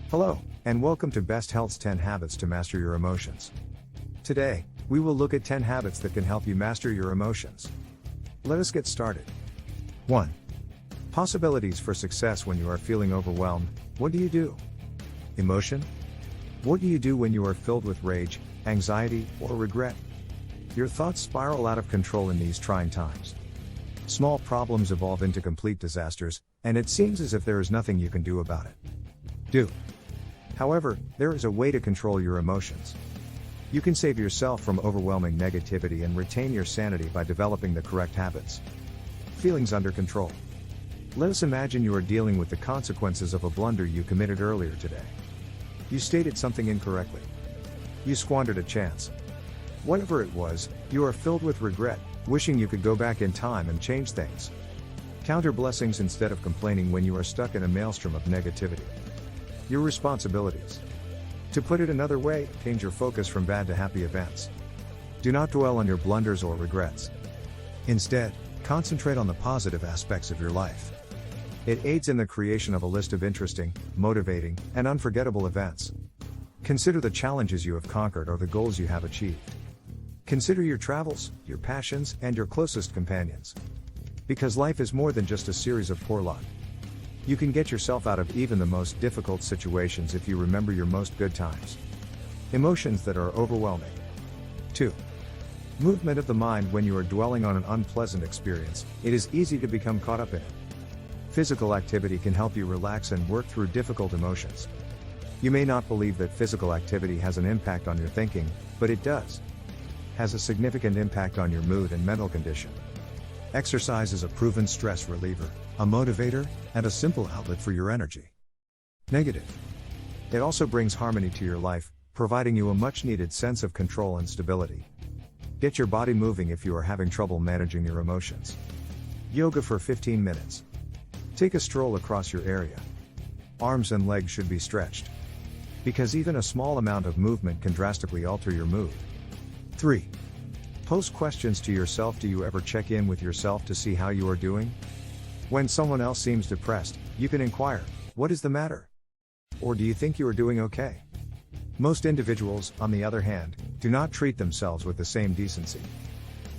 Hello, and welcome to Best Health's 10 Habits to Master Your Emotions. Today, we will look at 10 habits that can help you master your emotions. Let us get started. 1. Possibilities for success when you are feeling overwhelmed. What do you do? Emotion? What do you do when you are filled with rage, anxiety, or regret? Your thoughts spiral out of control in these trying times. Small problems evolve into complete disasters, and it seems as if there is nothing you can do about it. Do. However, there is a way to control your emotions. You can save yourself from overwhelming negativity and retain your sanity by developing the correct habits. Feelings under control. Let us imagine you are dealing with the consequences of a blunder you committed earlier today. You stated something incorrectly. You squandered a chance. Whatever it was, you are filled with regret, wishing you could go back in time and change things. Counter blessings instead of complaining when you are stuck in a maelstrom of negativity. Your responsibilities. To put it another way, change your focus from bad to happy events. Do not dwell on your blunders or regrets. Instead, concentrate on the positive aspects of your life. It aids in the creation of a list of interesting, motivating, and unforgettable events. Consider the challenges you have conquered or the goals you have achieved. Consider your travels, your passions, and your closest companions. Because life is more than just a series of poor luck. You can get yourself out of even the most difficult situations if you remember your most good times. Emotions that are overwhelming. 2. Movement of the mind. When you are dwelling on an unpleasant experience, it is easy to become caught up in it. Physical activity can help you relax and work through difficult emotions. You may not believe that physical activity has an impact on your thinking, but it does. Has a significant impact on your mood and mental condition. Exercise is a proven stress reliever, a motivator, and a simple outlet for your energy. Negative. It also brings harmony to your life, providing you a much-needed sense of control and stability. Get your body moving if you are having trouble managing your emotions. Yoga for 15 minutes. Take a stroll across your area. Arms and legs should be stretched. Because even a small amount of movement can drastically alter your mood. 3. Pose questions to yourself. Do you ever check in with yourself to see how you are doing? When someone else seems depressed, you can inquire, "What is the matter?" Or "Do you think you are doing okay?" Most individuals, on the other hand, do not treat themselves with the same decency.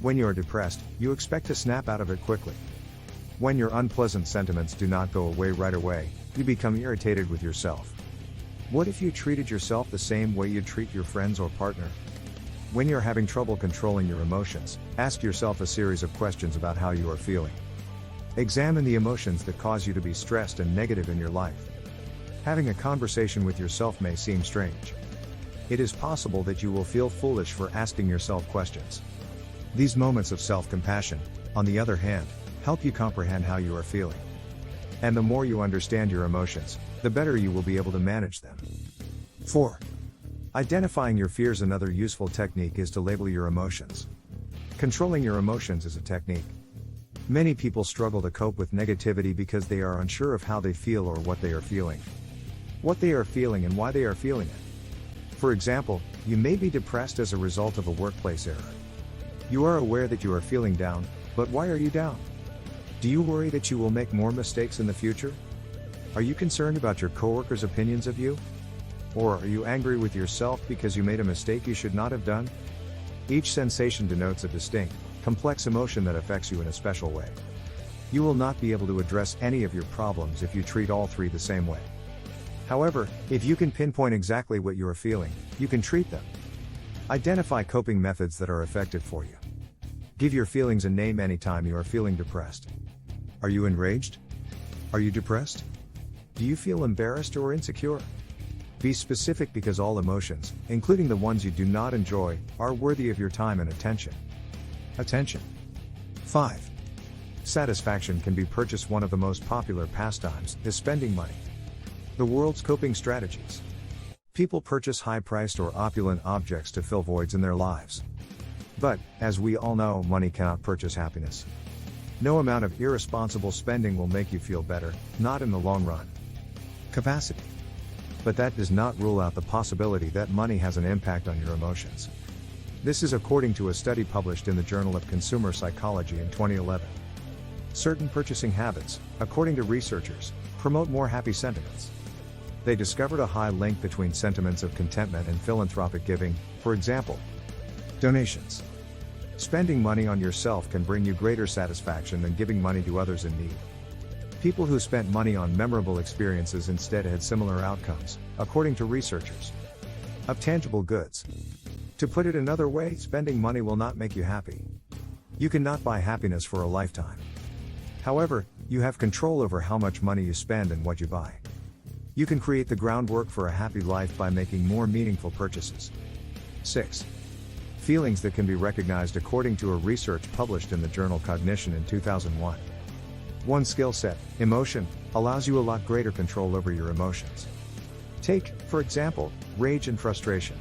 When you are depressed, you expect to snap out of it quickly. When your unpleasant sentiments do not go away right away, you become irritated with yourself. What if you treated yourself the same way you'd treat your friends or partner? When you're having trouble controlling your emotions, ask yourself a series of questions about how you are feeling. Examine the emotions that cause you to be stressed and negative in your life. Having a conversation with yourself may seem strange. It is possible that you will feel foolish for asking yourself questions. These moments of self-compassion, on the other hand, help you comprehend how you are feeling. And the more you understand your emotions, the better you will be able to manage them. 4. Identifying your fears. Another useful technique is to label your emotions. Controlling your emotions is a technique. Many people struggle to cope with negativity because they are unsure of how they feel or what they are feeling. What they are feeling and why they are feeling it. For example, you may be depressed as a result of a workplace error. You are aware that you are feeling down, but why are you down? Do you worry that you will make more mistakes in the future? Are you concerned about your coworkers' opinions of you? Or are you angry with yourself because you made a mistake you should not have done? Each sensation denotes a distinct, complex emotion that affects you in a special way. You will not be able to address any of your problems if you treat all three the same way. However, if you can pinpoint exactly what you are feeling, you can treat them. Identify coping methods that are effective for you. Give your feelings a name anytime you are feeling depressed. Are you enraged? Are you depressed? Do you feel embarrassed or insecure? Be specific because all emotions, including the ones you do not enjoy, are worthy of your time and attention. Attention. 5. Satisfaction can be purchased. One of the most popular pastimes is spending money. The world's coping strategies. People purchase high-priced or opulent objects to fill voids in their lives. But, as we all know, money cannot purchase happiness. No amount of irresponsible spending will make you feel better, not in the long run. Capacity. But that does not rule out the possibility that money has an impact on your emotions. This is according to a study published in the Journal of Consumer Psychology in 2011. Certain purchasing habits, according to researchers, promote more happy sentiments. They discovered a high link between sentiments of contentment and philanthropic giving, for example, donations. Spending money on yourself can bring you greater satisfaction than giving money to others in need. People who spent money on memorable experiences instead had similar outcomes, according to researchers. Of tangible goods. To put it another way, spending money will not make you happy. You cannot buy happiness for a lifetime. However, you have control over how much money you spend and what you buy. You can create the groundwork for a happy life by making more meaningful purchases. 6. Feelings that can be recognized according to a research published in the journal Cognition in 2001. One skill set, emotion, allows you a lot greater control over your emotions. Take, for example, rage and frustration.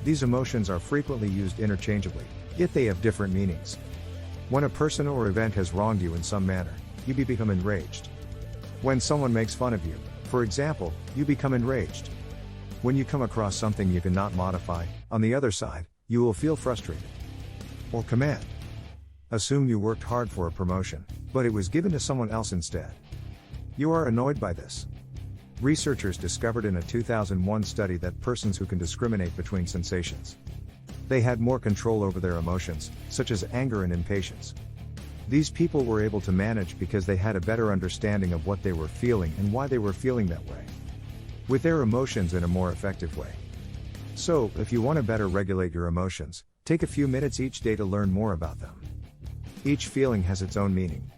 These emotions are frequently used interchangeably, yet they have different meanings. When a person or event has wronged you in some manner, you become enraged. When someone makes fun of you, for example, you become enraged. When you come across something you cannot modify, on the other side, you will feel frustrated. Or command. Assume you worked hard for a promotion, but it was given to someone else instead. You are annoyed by this. Researchers discovered in a 2001 study that persons who can discriminate between sensations. They had more control over their emotions, such as anger and impatience. These people were able to manage because they had a better understanding of what they were feeling and why they were feeling that way. With their emotions in a more effective way. So, if you want to better regulate your emotions, take a few minutes each day to learn more about them. Each feeling has its own meaning.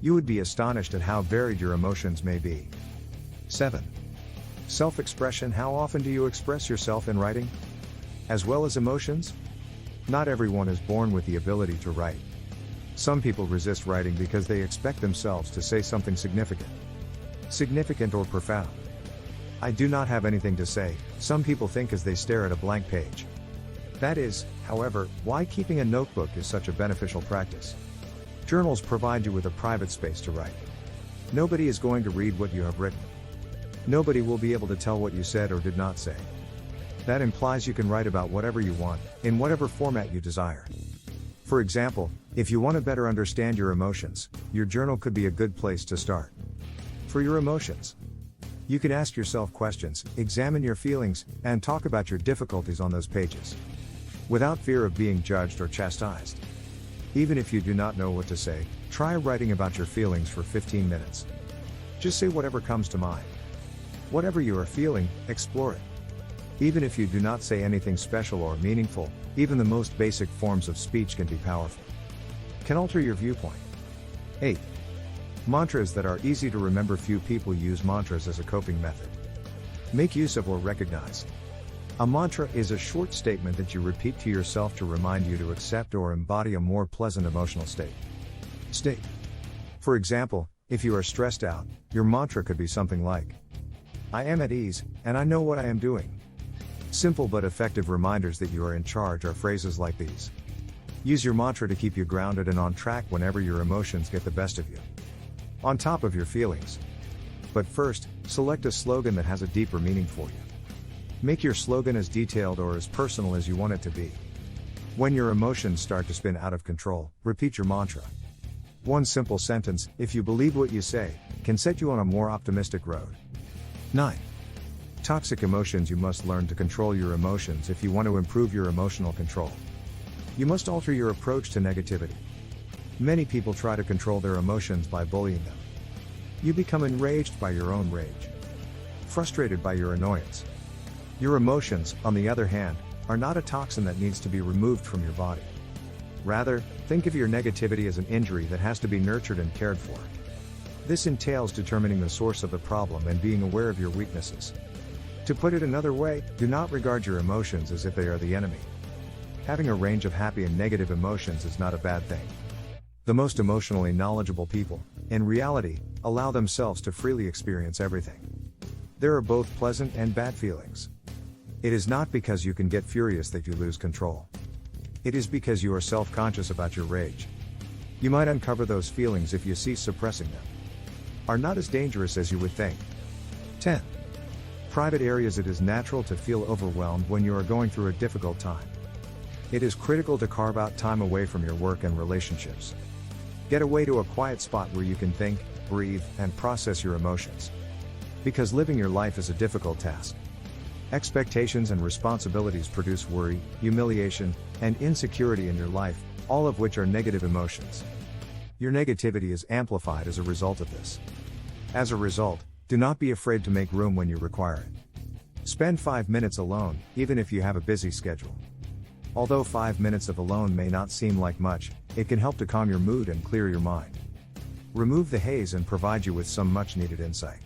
You would be astonished at how varied your emotions may be. 7. Self-expression. How often do you express yourself in writing? As well as emotions? Not everyone is born with the ability to write. Some people resist writing because they expect themselves to say something significant or profound. I do not have anything to say, some people think as they stare at a blank page. That is, however, why keeping a notebook is such a beneficial practice. Journals provide you with a private space to write. Nobody is going to read what you have written. Nobody will be able to tell what you said or did not say. That implies you can write about whatever you want, in whatever format you desire. For example, if you want to better understand your emotions, your journal could be a good place to start. For your emotions, you can ask yourself questions, examine your feelings, and talk about your difficulties on those pages. Without fear of being judged or chastised. Even if you do not know what to say, try writing about your feelings for 15 minutes. Just say whatever comes to mind. Whatever you are feeling, explore it. Even if you do not say anything special or meaningful, even the most basic forms of speech can be powerful. Can alter your viewpoint. 8. Mantras that are easy to remember. Few people use mantras as a coping method. Make use of or recognize. A mantra is a short statement that you repeat to yourself to remind you to accept or embody a more pleasant emotional state. For example, if you are stressed out, your mantra could be something like, I am at ease, and I know what I am doing. Simple but effective reminders that you are in charge are phrases like these. Use your mantra to keep you grounded and on track whenever your emotions get the best of you. On top of your feelings. But first, select a slogan that has a deeper meaning for you. Make your slogan as detailed or as personal as you want it to be. When your emotions start to spin out of control, repeat your mantra. One simple sentence, if you believe what you say, can set you on a more optimistic road. 9. Toxic emotions. You must learn to control your emotions if you want to improve your emotional control. You must alter your approach to negativity. Many people try to control their emotions by bullying them. You become enraged by your own rage. Frustrated by your annoyance. Your emotions, on the other hand, are not a toxin that needs to be removed from your body. Rather, think of your negativity as an injury that has to be nurtured and cared for. This entails determining the source of the problem and being aware of your weaknesses. To put it another way, do not regard your emotions as if they are the enemy. Having a range of happy and negative emotions is not a bad thing. The most emotionally knowledgeable people, in reality, allow themselves to freely experience everything. There are both pleasant and bad feelings. It is not because you can get furious that you lose control. It is because you are self-conscious about your rage. You might uncover those feelings if you cease suppressing them. Are not as dangerous as you would think. 10. Private areas. It is natural to feel overwhelmed when you are going through a difficult time. It is critical to carve out time away from your work and relationships. Get away to a quiet spot where you can think, breathe, and process your emotions. Because living your life is a difficult task. Expectations and responsibilities produce worry, humiliation, and insecurity in your life, all of which are negative emotions. Your negativity is amplified as a result of this. As a result, do not be afraid to make room when you require it. Spend 5 minutes alone, even if you have a busy schedule. Although 5 minutes of alone may not seem like much, it can help to calm your mood and clear your mind. Remove the haze and provide you with some much needed insight.